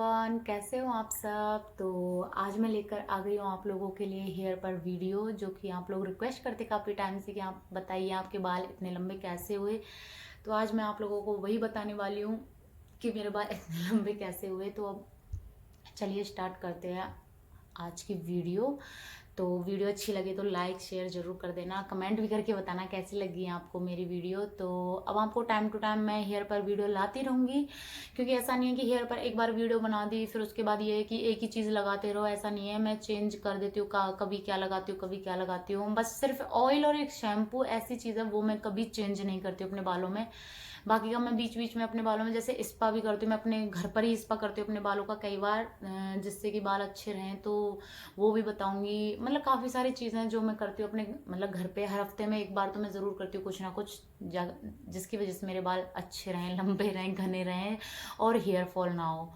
Everyone, कैसे हो आप सब। तो आज मैं लेकर आ गई हूँ आप लोगों के लिए हेयर पर वीडियो, जो कि आप लोग रिक्वेस्ट करते काफ़ी टाइम से कि आप बताइए आपके बाल इतने लंबे कैसे हुए। तो आज मैं आप लोगों को वही बताने वाली हूँ कि मेरे बाल इतने लंबे कैसे हुए। तो अब चलिए स्टार्ट करते हैं आज की वीडियो। तो वीडियो अच्छी लगे तो लाइक शेयर जरूर कर देना, कमेंट भी करके बताना कैसी लगी आपको मेरी वीडियो। तो अब आपको टाइम टू टाइम मैं हेयर पर वीडियो लाती रहूँगी, क्योंकि ऐसा नहीं है कि हेयर पर एक बार वीडियो बना दी फिर उसके बाद ये है कि एक ही चीज़ लगाते रहो। ऐसा नहीं है, मैं चेंज कर देती हूँ, कभी क्या लगाती हूँ कभी क्या लगाती हूँ। बस सिर्फ ऑयल और एक शैम्पू ऐसी चीज़ है वो मैं कभी चेंज नहीं करती हूँ अपने बालों में। बाकी का मैं बीच बीच में अपने बालों में जैसे स्पा भी करती हूँ, मैं अपने घर पर ही स्पा करती हूँ अपने बालों का कई बार, जिससे कि बाल अच्छे रहें। तो वो भी बताऊंगी। मतलब काफ़ी सारी चीज़ें जो मैं करती हूँ अपने मतलब घर पे, हर हफ्ते में एक बार तो मैं ज़रूर करती हूँ कुछ ना कुछ, जिसकी वजह से मेरे बाल अच्छे रहें, लंबे रहें, घने रहें और हेयर फॉल ना हो।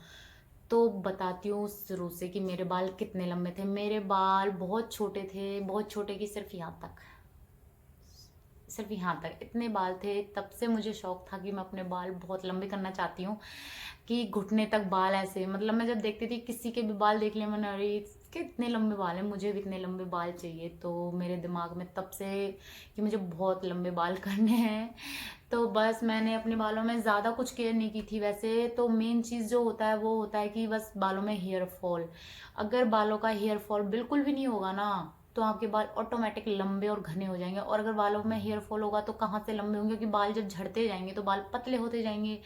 तो बताती हूँ शुरू से कि मेरे बाल कितने लंबे थे। मेरे बाल बहुत छोटे थे, बहुत छोटे की सिर्फ यहाँ तक इतने बाल थे। तब से मुझे शौक था कि मैं अपने बाल बहुत लंबे करना चाहती हूँ, कि घुटने तक बाल ऐसे। मतलब मैं जब देखती थी किसी के भी बाल देख लिया मैंने, अरे इसके इतने लंबे बाल हैं, मुझे भी इतने लंबे बाल चाहिए। तो मेरे दिमाग में तब से कि मुझे बहुत लंबे बाल करने हैं। तो बस मैंने अपने बालों में ज़्यादा कुछ केयर नहीं की थी वैसे। तो मेन चीज़ जो होता है वो होता है कि बस बालों में हेयर फॉल। अगर बालों का हेयर फॉल बिल्कुल भी नहीं होगा ना, तो आपके बाल ऑटोमेटिक लंबे और घने हो जाएंगे। और अगर बालों में हेयर फॉल होगा तो कहाँ से लंबे होंगे, क्योंकि बाल जब झड़ते जाएंगे तो बाल पतले होते जाएंगे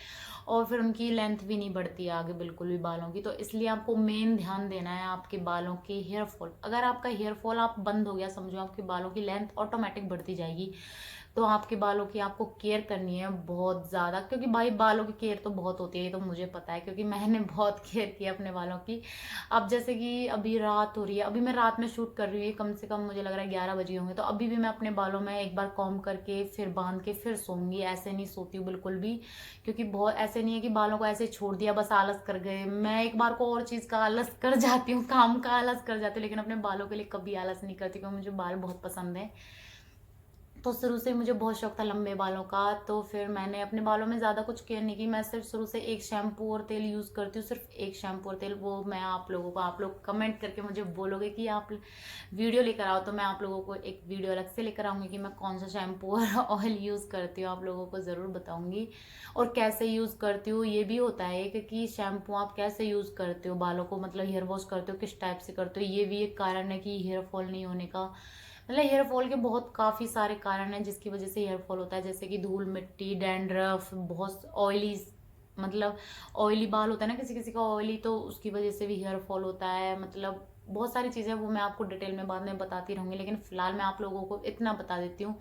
और फिर उनकी लेंथ भी नहीं बढ़ती है आगे बिल्कुल भी बालों की। तो इसलिए आपको मेन ध्यान देना है आपके बालों के हेयर फॉल। अगर आपका हेयर फॉल आप बंद हो गया, समझो आपके बालों की लेंथ ऑटोमेटिक बढ़ती जाएगी। तो आपके बालों की आपको केयर करनी है बहुत ज़्यादा, क्योंकि भाई बालों की केयर तो बहुत होती है, ये तो मुझे पता है क्योंकि मैंने बहुत केयर किया अपने बालों की। अब जैसे कि अभी रात हो रही है, अभी मैं रात में शूट कर रही हूँ, कम से कम मुझे लग रहा है 11 बजे होंगे। तो अभी भी मैं अपने बालों में एक बार कॉम्ब करके फिर बांध के फिर सोऊंगी। ऐसे नहीं सोती हूँ बिल्कुल भी, क्योंकि बहुत ऐसे नहीं है कि बालों को ऐसे छोड़ दिया बस आलस कर गए। मैं एक बार को और चीज़ का आलस कर जाती हूँ, काम का आलस कर जाती हूँ, लेकिन अपने बालों के लिए कभी आलस नहीं करती, क्योंकि मुझे बाल बहुत पसंद है। तो शुरू से मुझे बहुत शौक था लंबे बालों का। तो फिर मैंने अपने बालों में ज़्यादा कुछ केयर नहीं की। मैं सिर्फ शुरू से एक शैम्पू और तेल यूज़ करती हूँ, सिर्फ एक शैम्पू और तेल। वो मैं आप लोगों को, आप लोग कमेंट करके मुझे बोलोगे कि आप वीडियो लेकर आओ, तो मैं आप लोगों को एक वीडियो अलग से लेकर आऊँगी कि मैं कौन सा शैम्पू और ऑयल यूज़ करती हूँ, आप लोगों को ज़रूर बताऊँगी। और कैसे यूज़ करती हूँ ये भी होता है, क्योंकि शैम्पू आप कैसे यूज़ करते हो बालों को, मतलब हेयर वॉश करते हो किस टाइप से करते हो, ये भी एक कारण है कि हेयर फॉल नहीं होने का। मतलब हेयर फॉल के बहुत काफ़ी सारे कारण हैं जिसकी वजह से हेयर फॉल होता है, जैसे कि धूल मिट्टी, डैंड्रफ, बहुत ऑयली, मतलब ऑयली बाल होता है ना किसी किसी का ऑयली, तो उसकी वजह से भी हेयर फॉल होता है। मतलब बहुत सारी चीज़ें, वो मैं आपको डिटेल में बाद में बताती रहूँगी, लेकिन फिलहाल मैं आप लोगों को इतना बता देती हूँ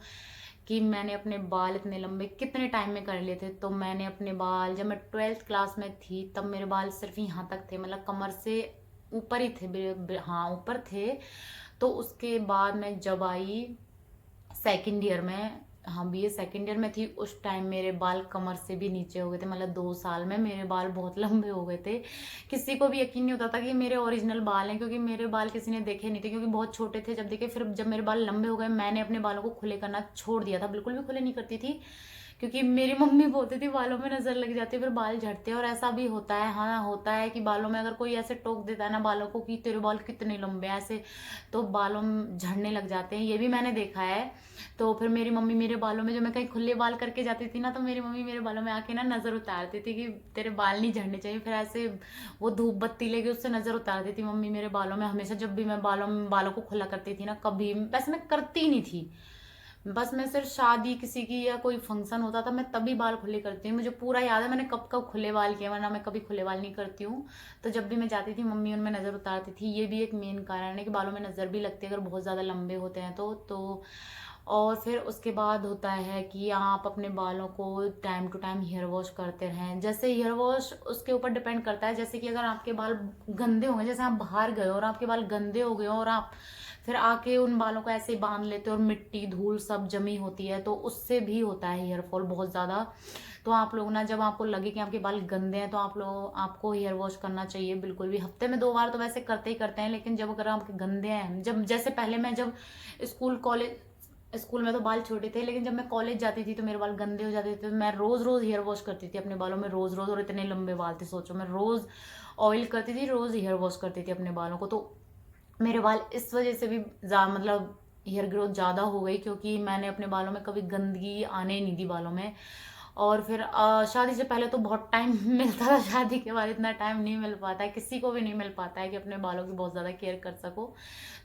कि मैंने अपने बाल इतने लंबे कितने टाइम में कर लिए थे। तो मैंने अपने बाल, जब मैं 12th क्लास में थी तब मेरे बाल सिर्फ यहाँ तक थे, मतलब कमर से ऊपर ही थे, हाँ ऊपर थे। तो उसके बाद मैं जब आई सेकंड ईयर में, हाँ बीए सेकंड ईयर में थी, उस टाइम मेरे बाल कमर से भी नीचे हो गए थे। मतलब 2 साल में मेरे बाल बहुत लंबे हो गए थे। किसी को भी यकीन नहीं होता था कि मेरे ओरिजिनल बाल हैं, क्योंकि मेरे बाल किसी ने देखे नहीं थे, क्योंकि बहुत छोटे थे जब देखे। फिर जब मेरे बाल लंबे हो गए, मैंने अपने बालों को खुले करना छोड़ दिया था, बिल्कुल भी खुले नहीं करती थी, क्योंकि मेरी मम्मी बोलती थी बालों में नजर लग जाती है फिर बाल झड़ते हैं। और ऐसा भी होता है, हाँ होता है कि बालों में अगर कोई ऐसे टोक देता है ना बालों को कि तेरे बाल कितने लंबे हैं ऐसे, तो बालों में झड़ने लग जाते हैं, ये भी मैंने देखा है। तो फिर मेरी मम्मी मेरे बालों में, जब मैं कहीं खुले बाल करके जाती थी ना, तो मेरी मम्मी मेरे बालों में आके ना नजर उतारती थी कि तेरे बाल नहीं झड़ने चाहिए। फिर ऐसे वो धूप बत्ती लेके उससे नजर उतारती थी मम्मी मेरे बालों में हमेशा। जब भी मैं बालों को खुला करती थी ना, कभी वैसे मैं करती ही नहीं थी, बस मैं सिर्फ शादी किसी की या कोई फंक्शन होता था मैं तभी बाल खुले करती हूँ। मुझे पूरा याद है मैंने कब कब खुले बाल किए, वरना मैं कभी खुले बाल नहीं करती हूँ। तो जब भी मैं जाती थी मम्मी उनमें नज़र उतारती थी, ये भी एक मेन कारण है कि बालों में नज़र भी लगती है अगर बहुत ज़्यादा लंबे होते हैं तो। और फिर उसके बाद होता है कि आप अपने बालों को time to time hair wash करते रहें। जैसे हेयर वॉश उसके ऊपर डिपेंड करता है, जैसे कि अगर आपके बाल गंदे होंगे, जैसे आप बाहर गए और आपके बाल गंदे हो गए और आप फिर आके उन बालों को ऐसे ही बांध लेते हो और मिट्टी धूल सब जमी होती है, तो उससे भी होता है हेयर फॉल बहुत ज़्यादा। तो आप लोग ना, जब आपको लगे कि आपके बाल गंदे हैं, तो आपको हेयर वॉश करना चाहिए बिल्कुल भी, हफ्ते में 2 बार तो वैसे करते ही करते हैं। लेकिन जब अगर आपके गंदे हैं, जब जैसे पहले मैं जब स्कूल कॉलेज स्कूल में तो बाल छोटे थे, लेकिन जब मैं कॉलेज जाती थी तो मेरे बाल गंदे हो जाते थे, तो मैं रोज रोज हेयर वॉश करती थी अपने बालों में, रोज रोज। और इतने लंबे बाल थे, सोचो, मैं रोज ऑयल करती थी, रोज हेयर वॉश करती थी अपने बालों को। तो मेरे बाल इस वजह से भी मतलब हेयर ग्रोथ ज़्यादा हो गई, क्योंकि मैंने अपने बालों में कभी गंदगी आने ही नहीं दी बालों में। और फिर शादी से पहले तो बहुत टाइम मिलता था, शादी के बाद इतना टाइम नहीं मिल पाता है, किसी को भी नहीं मिल पाता है कि अपने बालों की बहुत ज़्यादा केयर कर सको।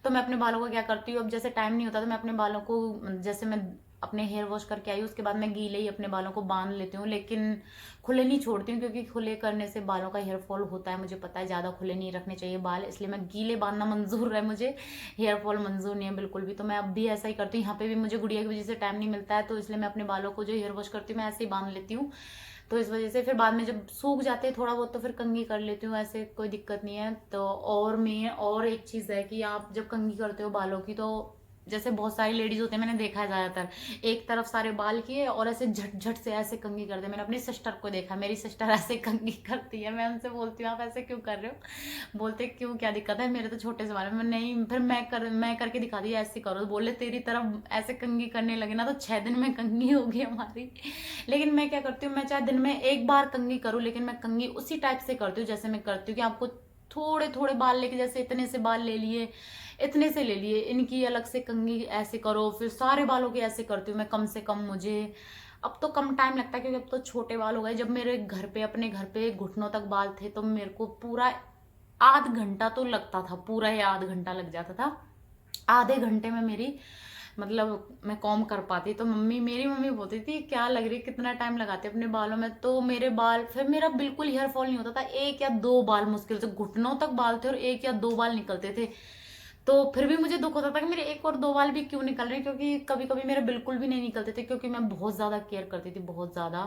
तो मैं अपने बालों को क्या करती हूँ, अब जैसे टाइम नहीं होता तो मैं अपने बालों को, जैसे मैं अपने हेयर वॉश करके आई उसके बाद मैं गीले ही अपने बालों को बांध लेती हूँ, लेकिन खुले नहीं छोड़ती हूँ, क्योंकि खुले करने से बालों का हेयर फॉल होता है, मुझे पता है। ज़्यादा खुले नहीं रखने चाहिए बाल, इसलिए मैं गीले बांधना मंजूर है मुझे, हेयर फॉल मंजूर नहीं है बिल्कुल भी। तो मैं अब भी ऐसा ही करती हूँ, यहाँ पे भी मुझे गुड़िया की वजह से टाइम नहीं मिलता है, तो इसलिए मैं अपने बालों को जो हेयर वॉश करती हूँ मैं ऐसे ही बांध लेती हूँ। तो इस वजह से फिर बाद में जब सूख जाते हैं थोड़ा बहुत तो फिर कंघी कर लेती हूँ, ऐसे कोई दिक्कत नहीं है। तो और मैं और एक चीज़ है कि आप जब कंघी करते हो बालों की, तो जैसे बहुत सारी लेडीज होते हैं, मैंने देखा है ज्यादातर एक तरफ सारे बाल किए और ऐसे झट झट से ऐसे कंघी करते हैं। मैंने अपनी सिस्टर को देखा, मेरी सिस्टर ऐसे कंघी करती है, मैं उनसे बोलती हूँ आप ऐसे क्यों कर रहे हो, बोलते क्यों क्या दिक्कत है, मेरे तो छोटे से बाल हैं। मैं नहीं, फिर मैं करके दिखा दी ऐसे करो, बोले तेरी तरफ ऐसे कंघी करने लगे ना तो 6 दिन में कंघी होगी हमारी। लेकिन मैं क्या करती हूँ, मैं चाहे दिन में एक बार कंघी करूँ, लेकिन मैं कंघी उसी टाइप से करती हूँ जैसे मैं करती हूँ, कि आपको थोड़े थोड़े बाल लेके, जैसे इतने से बाल ले लिए, इतने से ले लिए, इनकी अलग से कंघी ऐसे करो, फिर सारे बालों की ऐसे करती हूँ मैं कम से कम। मुझे अब तो कम टाइम लगता है, क्योंकि अब तो छोटे बाल हो गए। जब मेरे घर पे, अपने घर पे घुटनों तक बाल थे, तो मेरे को पूरा आध घंटा तो लगता था, पूरा ही आध घंटा लग जाता था। आधे घंटे में मेरी, मतलब मैं कॉम कर पाती। तो मेरी मम्मी बोलती थी क्या लग रही, कितना टाइम लगाते अपने बालों में। तो मेरे बाल, फिर मेरा बिल्कुल हेयर फॉल नहीं होता था, एक या दो बाल मुश्किल से, घुटनों तक बाल थे और एक या दो बाल निकलते थे। तो फिर भी मुझे दुख होता था कि मेरे एक और दो बाल भी क्यों निकल रहे हैं, क्योंकि कभी कभी मेरे बिल्कुल भी नहीं निकलते थे, क्योंकि मैं बहुत ज़्यादा केयर करती थी, बहुत ज़्यादा।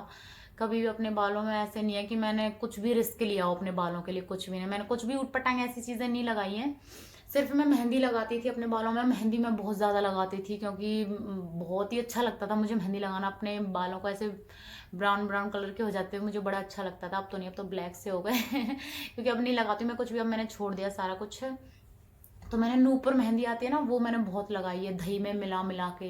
कभी भी अपने बालों में ऐसे नहीं है कि मैंने कुछ भी रिस्क लिया हो अपने बालों के लिए, कुछ भी नहीं, मैंने कुछ भी उटपटांग ऐसी चीज़ें नहीं लगाई हैं। सिर्फ मैं मेहंदी लगाती थी अपने बालों में, मेहंदी मैं बहुत ज़्यादा लगाती थी, क्योंकि बहुत ही अच्छा लगता था मुझे मेहंदी लगाना। अपने बालों को ऐसे ब्राउन ब्राउन कलर के हो जाते हुए मुझे बड़ा अच्छा लगता था। अब तो नहीं, अब तो ब्लैक से हो गए क्योंकि अब नहीं लगाती हूँ मैं कुछ भी, अब मैंने छोड़ दिया सारा कुछ। तो मैंने नूपुर मेहंदी आती है ना, वो मैंने बहुत लगाई है, दही में मिला मिला के,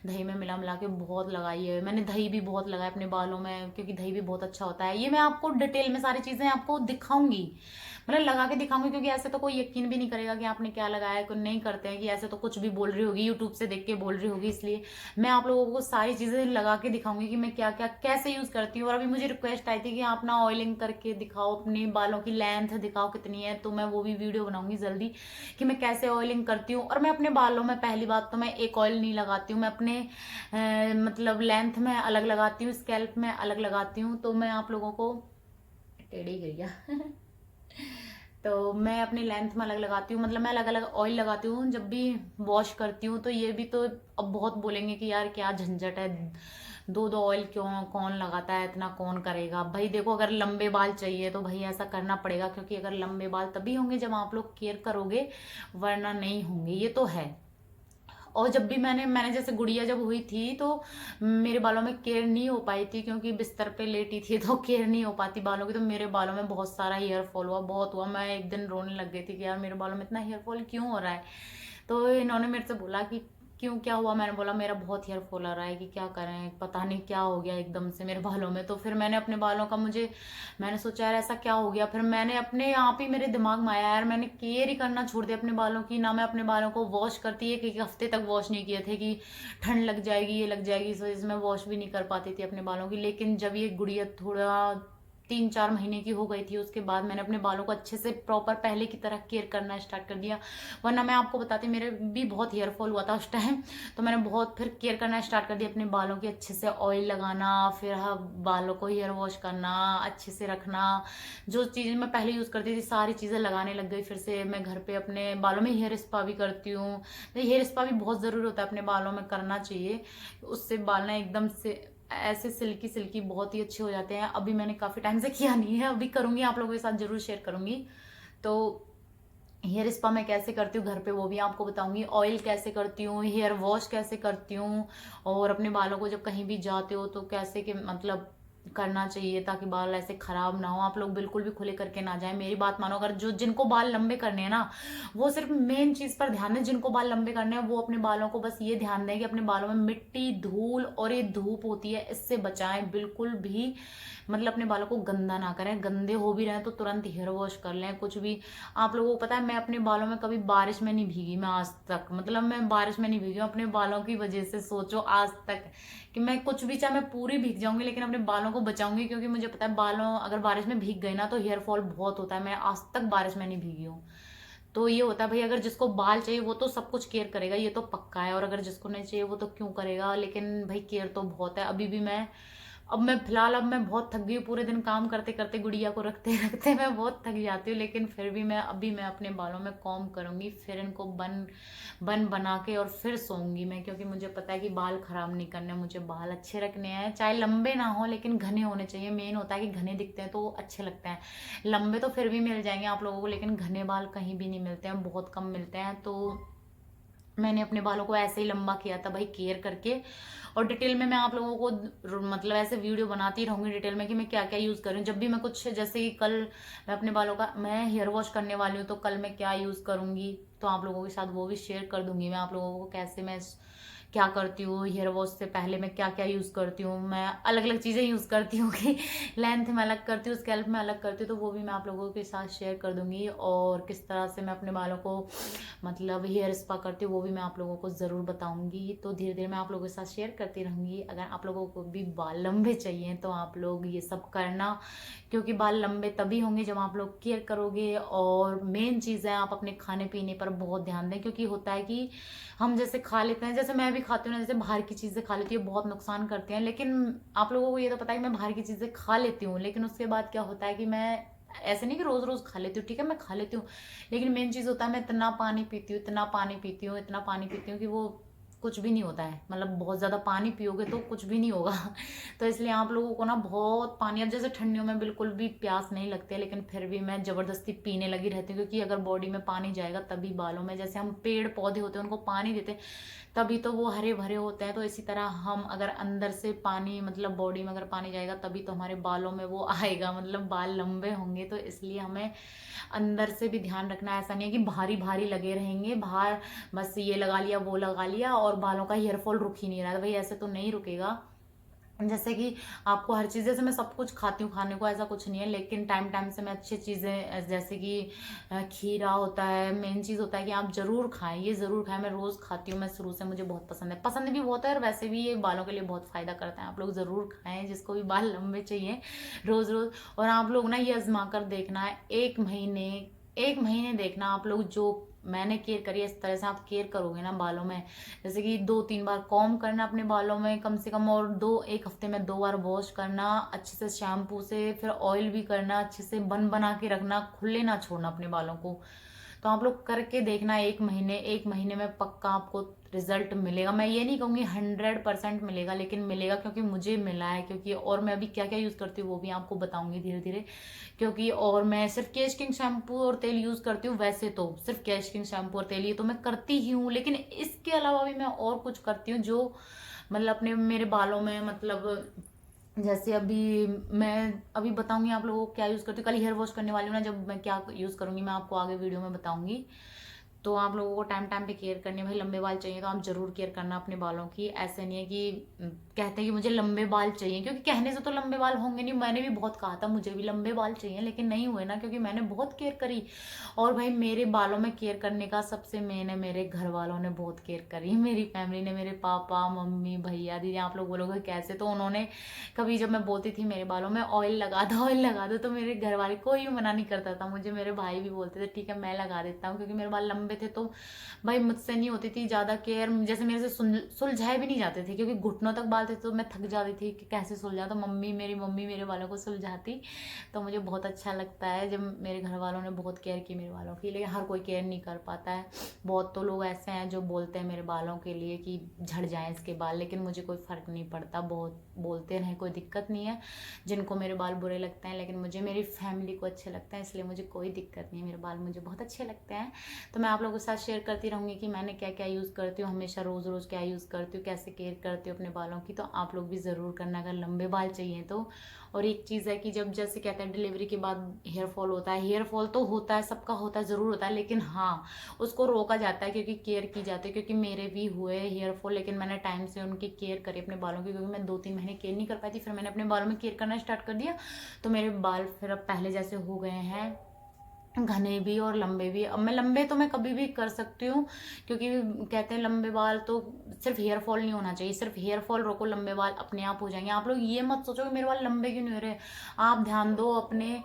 दही में मिला मिला के बहुत लगाई है मैंने। दही भी बहुत लगाया अपने बालों में, क्योंकि दही भी बहुत अच्छा होता है। ये मैं आपको डिटेल में सारी चीज़ें आपको दिखाऊंगी, मतलब लगा के दिखाऊंगी, क्योंकि ऐसे तो कोई यकीन भी नहीं करेगा कि आपने क्या लगाया है। कोई नहीं करते हैं कि ऐसे तो कुछ भी बोल रही होगी, यूट्यूब से देख के बोल रही होगी, इसलिए मैं आप लोगों को सारी चीज़ें लगा के दिखाऊंगी कि मैं क्या क्या कैसे यूज़ करती हूँ। और अभी मुझे रिक्वेस्ट आई थी कि आप ना ऑयलिंग करके दिखाओ, अपने बालों की लेंथ दिखाओ कितनी है, तो मैं वो भी वीडियो बनाऊंगी जल्दी कि मैं कैसे ऑयलिंग करती हूँ। और मैं अपने बालों में, पहली बात तो मैं एक ऑयल नहीं लगाती हूँ, मैं अपने मतलब लेंथ में अलग लगाती हूँ, स्कैल्प में अलग लगाती हूँ। तो मैं आप लोगों को, टेढ़ी गिर गया तो मैं अपनी लेंथ में अलग लगाती हूँ, मतलब मैं अलग अलग ऑयल लगाती हूँ जब भी वॉश करती हूँ। तो ये भी तो अब बहुत बोलेंगे कि यार क्या झंझट है, दो दो ऑयल क्यों, कौन लगाता है इतना, कौन करेगा भाई। देखो अगर लंबे बाल चाहिए तो भाई ऐसा करना पड़ेगा, क्योंकि अगर लंबे बाल तभी होंगे जब आप लोग केयर करोगे, वरना नहीं होंगे, ये तो है। और जब भी मैंने जैसे गुड़िया जब हुई थी, तो मेरे बालों में केयर नहीं हो पाई थी, क्योंकि बिस्तर पे लेटी थी तो केयर नहीं हो पाती बालों की। तो मेरे बालों में बहुत सारा हेयर फॉल हुआ, बहुत हुआ। मैं एक दिन रोने लग गई थी कि यार मेरे बालों में इतना हेयर फॉल क्यों हो रहा है। तो इन्होंने मेरे से बोला कि क्यों, क्या हुआ। मैंने बोला मेरा बहुत हेयर फॉल आ रहा है, कि क्या करें, पता नहीं क्या हो गया एकदम से मेरे बालों में। तो फिर मैंने अपने बालों का, मैंने सोचा यार ऐसा क्या हो गया। फिर मैंने अपने आप ही, मेरे दिमाग में आया यार, मैंने केयर ही करना छोड़ दिया अपने बालों की। ना मैं अपने बालों को वॉश करती, एक हफ्ते तक वॉश नहीं किए थे कि ठंड लग जाएगी, ये लग जाएगी, इस वजह से मैं वॉश भी नहीं कर पाती थी अपने बालों की। लेकिन जब ये गुड़िया थोड़ा 3-4 महीने की हो गई थी, उसके बाद मैंने अपने बालों को अच्छे से प्रॉपर पहले की तरह केयर करना स्टार्ट कर दिया। वरना मैं आपको बताती, मेरे भी बहुत हेयर फॉल हुआ था उस टाइम। तो मैंने बहुत फिर केयर करना स्टार्ट कर दिया अपने बालों की, अच्छे से ऑयल लगाना, फिर हाँ बालों को हेयर वॉश करना, अच्छे से रखना। जो चीज़ें मैं पहले यूज़ करती थी सारी चीज़ें लगाने लग गई। फिर से मैं घर पे अपने बालों में हेयर स्पा भी करती हूँ। तो हेयर स्पा भी बहुत ज़रूरी होता है, अपने बालों में करना चाहिए, उससे बाल ना एकदम से ऐसे सिल्की सिल्की बहुत ही अच्छे हो जाते हैं। अभी मैंने काफ़ी टाइम से किया नहीं है, अभी करूँगी, आप लोगों के साथ ज़रूर शेयर करूँगी। तो हेयर स्पा मैं कैसे करती हूँ घर पे वो भी आपको बताऊंगी, ऑयल कैसे करती हूँ, हेयर वॉश कैसे करती हूँ, और अपने बालों को जब कहीं भी जाते हो तो कैसे कि मतलब करना चाहिए ताकि बाल ऐसे खराब ना हो। आप लोग बिल्कुल भी खुले करके ना जाएं, मेरी बात मानो। अगर जो जिनको बाल लंबे करने हैं ना, वो सिर्फ मेन चीज पर ध्यान दें। जिनको बाल लंबे करने हैं वो अपने बालों को बस ये ध्यान दें कि अपने बालों में मिट्टी, धूल और ये धूप होती है, इससे बचाएं। बिल्कुल भी मतलब अपने बालों को गंदा ना करें। गंदे हो भी रहे तो तुरंत हेयर वॉश कर लें, कुछ भी। आप लोगों को पता है मैं अपने बालों में कभी बारिश में नहीं भीगी, मैं आज तक, मतलब मैं बारिश में नहीं भीगी हूँ अपने बालों की वजह से। सोचो आज तक कि मैं कुछ भी, चाहे मैं पूरी भीग जाऊंगी लेकिन अपने बालों को बचाऊंगी, क्योंकि मुझे पता है बालों अगर बारिश में भीग गई ना तो हेयर फॉल बहुत होता है। मैं आज तक बारिश में नहीं भीगी हूँ। तो ये होता है भाई, अगर जिसको बाल चाहिए वो तो सब कुछ केयर करेगा, ये तो पक्का है। और अगर जिसको नहीं चाहिए वो तो क्यों करेगा। लेकिन भाई केयर तो बहुत है। अभी भी मैं, अब मैं फिलहाल, अब मैं बहुत थक गई हूँ। पूरे दिन काम करते करते, गुड़िया को रखते रखते मैं बहुत थक जाती हूँ। लेकिन फिर भी मैं अभी मैं अपने बालों में कॉम्ब करूंगी, फिर इनको बन बन बना के और फिर सोऊंगी मैं, क्योंकि मुझे पता है कि बाल खराब नहीं करने, मुझे बाल अच्छे रखने हैं। चाहे लंबे ना हो लेकिन घने होने चाहिए। मेन होता है कि घने दिखते हैं तो अच्छे लगते हैं। लंबे तो फिर भी मिल जाएंगे आप लोगों को, लेकिन घने बाल कहीं भी नहीं मिलते हैं, बहुत कम मिलते हैं। तो मैंने अपने बालों को ऐसे ही लंबा किया था भाई, केयर करके। और डिटेल में मैं आप लोगों को मतलब ऐसे वीडियो बनाती रहूंगी डिटेल में कि मैं क्या क्या यूज कर रही हूँ। जब भी मैं कुछ, जैसे कि कल मैं अपने बालों का मैं हेयर वॉश करने वाली हूँ, तो कल मैं क्या यूज करूंगी तो आप लोगों के साथ वो भी शेयर कर दूंगी मैं। आप लोगों को कैसे मैं क्या करती हूँ, हेयर वॉश से पहले मैं क्या क्या यूज़ करती हूँ। मैं अलग अलग चीज़ें यूज़ करती हूँ कि लेंथ में अलग करती हूँ, स्कैल्प में अलग करती हूँ, तो वो भी मैं आप लोगों के साथ शेयर कर दूंगी। और किस तरह से मैं अपने बालों को मतलब हेयर स्पा करती हूँ वो भी मैं आप लोगों को ज़रूर बताऊंगी। तो धीरे धीरे मैं आप लोगों के साथ शेयर करती रहूंगी। अगर आप लोगों को भी बाल लंबे चाहिए तो आप लोग ये सब करना, क्योंकि बाल लंबे तभी होंगे जब आप लोग केयर करोगे। और मेन चीज़ है, आप अपने खाने पीने पर बहुत ध्यान दें, क्योंकि होता है कि हम जैसे खा लेते हैं, जैसे मैं भी खाती हूँ ना, जैसे बाहर की चीज़ें खा लेती हूँ, बहुत नुकसान करती हैं। लेकिन आप लोगों को ये तो पता है कि मैं बाहर की चीज़ें खा लेती हूँ, लेकिन उसके बाद क्या होता है कि मैं ऐसे नहीं कि रोज रोज खा लेती हूँ, ठीक है मैं खा लेती हूँ, लेकिन मेन चीज़ होता है मैं इतना पानी पीती हूँ, इतना पानी पीती हूँ, इतना पानी पीती हूँ कि वो कुछ भी नहीं होता है। मतलब बहुत ज़्यादा पानी पियोगे तो कुछ भी नहीं होगा तो इसलिए आप लोगों को ना बहुत पानी, अब जैसे ठंडियों में बिल्कुल भी प्यास नहीं लगती है, लेकिन फिर भी मैं ज़बरदस्ती पीने लगी रहती हूँ, क्योंकि अगर बॉडी में पानी जाएगा तभी बालों में, जैसे हम पेड़ पौधे होते हैं उनको पानी देते हैं तभी तो वो हरे भरे होते हैं, तो इसी तरह हम अगर अंदर से पानी, मतलब बॉडी में अगर पानी जाएगा तभी तो हमारे बालों में वो आएगा, मतलब बाल लंबे होंगे। तो इसलिए हमें अंदर से भी ध्यान रखना। ऐसा नहीं है कि भारी भारी लगे रहेंगे बाहर, बस ये लगा लिया वो लगा लिया और बालों का हेयर फॉल रुक ही नहीं रहा है, तो भाई ऐसे तो नहीं रुकेगा। जैसे कि आपको हर चीज़, जैसे मैं सब कुछ खाती हूँ, खाने को ऐसा कुछ नहीं है, लेकिन टाइम टाइम से मैं अच्छी चीज़ें, जैसे कि खीरा होता है, मेन चीज़ होता है कि आप ज़रूर खाएं, ये ज़रूर खाएं। मैं रोज़ खाती हूँ, मैं शुरू से, मुझे बहुत पसंद है, पसंद भी बहुत है, और वैसे भी ये बालों के लिए बहुत फ़ायदा करता है। आप लोग ज़रूर खाएं जिसको भी बाल लंबे चाहिए, रोज़ रोज़। और आप लोग ना ये आजमा कर देखना है, 1 महीने, 1 महीने देखना आप लोग, जो मैंने केयर करी है इस तरह से आप केयर करोगे ना बालों में, जैसे कि 2-3 बार कॉम्ब करना अपने बालों में कम से कम, और 1 हफ्ते में 2 बार वॉश करना अच्छे से शैम्पू से, फिर ऑयल भी करना अच्छे से, बन बना के रखना, खुले ना छोड़ना अपने बालों को। तो आप लोग करके देखना, 1 महीने, 1 महीने में पक्का आपको रिजल्ट मिलेगा। मैं ये नहीं कहूँगी 100% मिलेगा, लेकिन मिलेगा, क्योंकि मुझे मिला है। क्योंकि और मैं अभी क्या क्या यूज़ करती हूँ वो भी आपको बताऊंगी धीरे धीरे। क्योंकि और मैं सिर्फ केश किंग शैम्पू और तेल यूज़ करती हूँ, वैसे तो सिर्फ केश किंग शैम्पू और तेल ये तो मैं करती ही हूँ, लेकिन इसके अलावा भी मैं और कुछ करती हूँ जो मतलब अपने मेरे बालों में, मतलब जैसे अभी मैं अभी बताऊंगी आप लोगों को क्या यूज़ करती हूँ। कल हेयर वॉश करने वाली हूँ ना, जब मैं क्या यूज़ करूंगी मैं आपको आगे वीडियो में बताऊंगी। तो आप लोगों को टाइम टाइम पे केयर करनी है भाई। लंबे बाल चाहिए तो आप जरूर केयर करना अपने बालों की। ऐसे नहीं है कि कहते हैं कि मुझे लंबे बाल चाहिए, क्योंकि कहने से तो लंबे बाल होंगे नहीं। मैंने भी बहुत कहा था मुझे भी लंबे बाल चाहिए, लेकिन नहीं हुए ना, क्योंकि मैंने बहुत केयर करी। और भाई मेरे बालों में केयर करने का सबसे मेन है, मेरे घर वालों ने बहुत केयर करी, मेरी फैमिली ने, मेरे पापा मम्मी भैया दीदी। आप लोग बोलोगे कैसे, तो उन्होंने कभी जब मैं बोलती थी मेरे बालों में ऑयल लगा दो ऑयल लगा दो, तो मेरे घर वाले कोई मना नहीं करता था मुझे। मेरे भाई भी बोलते थे ठीक है मैं लगा देता हूँ, क्योंकि मेरे बाल लंबे थे तो भाई मुझसे नहीं होती थी ज़्यादा केयर। जैसे मेरे से सुलझाए भी नहीं जाते थे, क्योंकि घुटनों तक बाल थे तो मैं थक जाती थी कि कैसे सुलझा, तो मेरी मम्मी मेरे बालों को सुलझाती। तो मुझे बहुत अच्छा लगता है जब मेरे घर वालों ने बहुत केयर की मेरे बालों की, लेकिन हर कोई केयर नहीं कर पाता है। बहुत तो लोग ऐसे हैं जो बोलते हैं मेरे बालों के लिए कि झड़ जाएं इसके बाल, लेकिन मुझे कोई फ़र्क नहीं पड़ता, बहुत बोलते रहे कोई दिक्कत नहीं है। जिनको मेरे बाल बुरे लगते हैं, लेकिन मुझे मेरी फैमिली को अच्छे लगते हैं, इसलिए मुझे कोई दिक्कत नहीं है, मेरे बाल मुझे बहुत अच्छे लगते हैं। तो मैं आप लोगों के साथ शेयर करती रहूँगी कि मैंने क्या क्या यूज़ करती हूँ, हमेशा रोज़ रोज़ क्या यूज़ करती हूँ, कैसे केयर करती हूँ अपने बालों की। तो आप लोग भी ज़रूर करना अगर लंबे बाल चाहिए तो। और एक चीज़ है कि जब जैसे कहते हैं डिलीवरी के बाद हेयर फॉल होता है, हेयर फॉल तो होता है, सबका होता है, ज़रूर होता है, लेकिन हाँ उसको रोका जाता है क्योंकि केयर की जाती है। क्योंकि मेरे भी हुए हेयर फॉल, लेकिन मैंने टाइम से उनकी केयर करी अपने बालों की, क्योंकि मैं 2-3 महीने केयर नहीं कर पाई थी। फिर मैंने अपने बालों में केयर करना स्टार्ट कर दिया, तो मेरे बाल फिर अब पहले जैसे हो गए हैं, घने भी और लंबे भी। अब मैं लंबे तो मैं कभी भी कर सकती हूँ, क्योंकि कहते हैं लंबे बाल तो सिर्फ हेयर फॉल नहीं होना चाहिए, सिर्फ हेयर फॉल रोको, लंबे बाल अपने आप हो जाएंगे। आप लोग ये मत सोचो कि मेरे बाल लंबे क्यों नहीं हो रहे। आप ध्यान दो अपने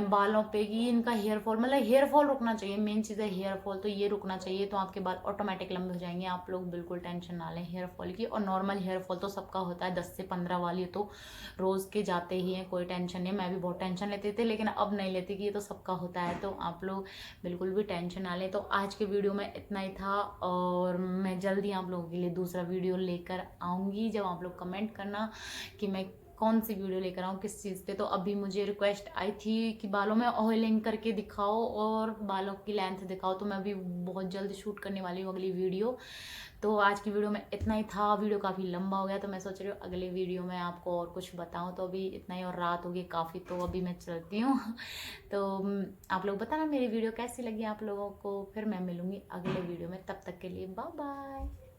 बालों पे कि इनका हेयर फॉल, मतलब हेयर फॉल रुकना चाहिए। मेन चीज़ है हेयर फॉल, तो ये रुकना चाहिए, तो आपके बाल ऑटोमेटिक लंबे हो जाएंगे। आप लोग बिल्कुल टेंशन ना लें हेयर फॉल की। और नॉर्मल हेयर फॉल तो सबका होता है, 10 से 15 बाल, ये तो रोज़ के जाते ही हैं, कोई टेंशन नहीं। मैं भी बहुत टेंशन लेती थी, लेकिन अब नहीं लेती कि ये तो सबका होता है। तो आप लोग बिल्कुल भी टेंशन ना लें। तो आज के वीडियो में इतना ही था, और मैं जल्दी आप लोगों के लिए दूसरा वीडियो लेकर आऊँगी। जब आप लोग कमेंट करना कि मैं कौन सी वीडियो लेकर आऊँ, किस चीज़ पे। तो अभी मुझे रिक्वेस्ट आई थी कि बालों में ऑयलिंग करके दिखाओ और बालों की लेंथ दिखाओ, तो मैं अभी बहुत जल्द शूट करने वाली हूँ अगली वीडियो। तो आज की वीडियो में इतना ही था। वीडियो काफ़ी लंबा हो गया, तो मैं सोच रही हूँ अगले वीडियो में आपको और कुछ बताऊँ। तो अभी इतना ही, और रात होगी काफ़ी, तो अभी मैं चलती हूँ। तो आप लोग बताना मेरी वीडियो कैसी लगी आप लोगों को। फिर मैं मिलूँगी अगले वीडियो में, तब तक के लिए बाय बाय।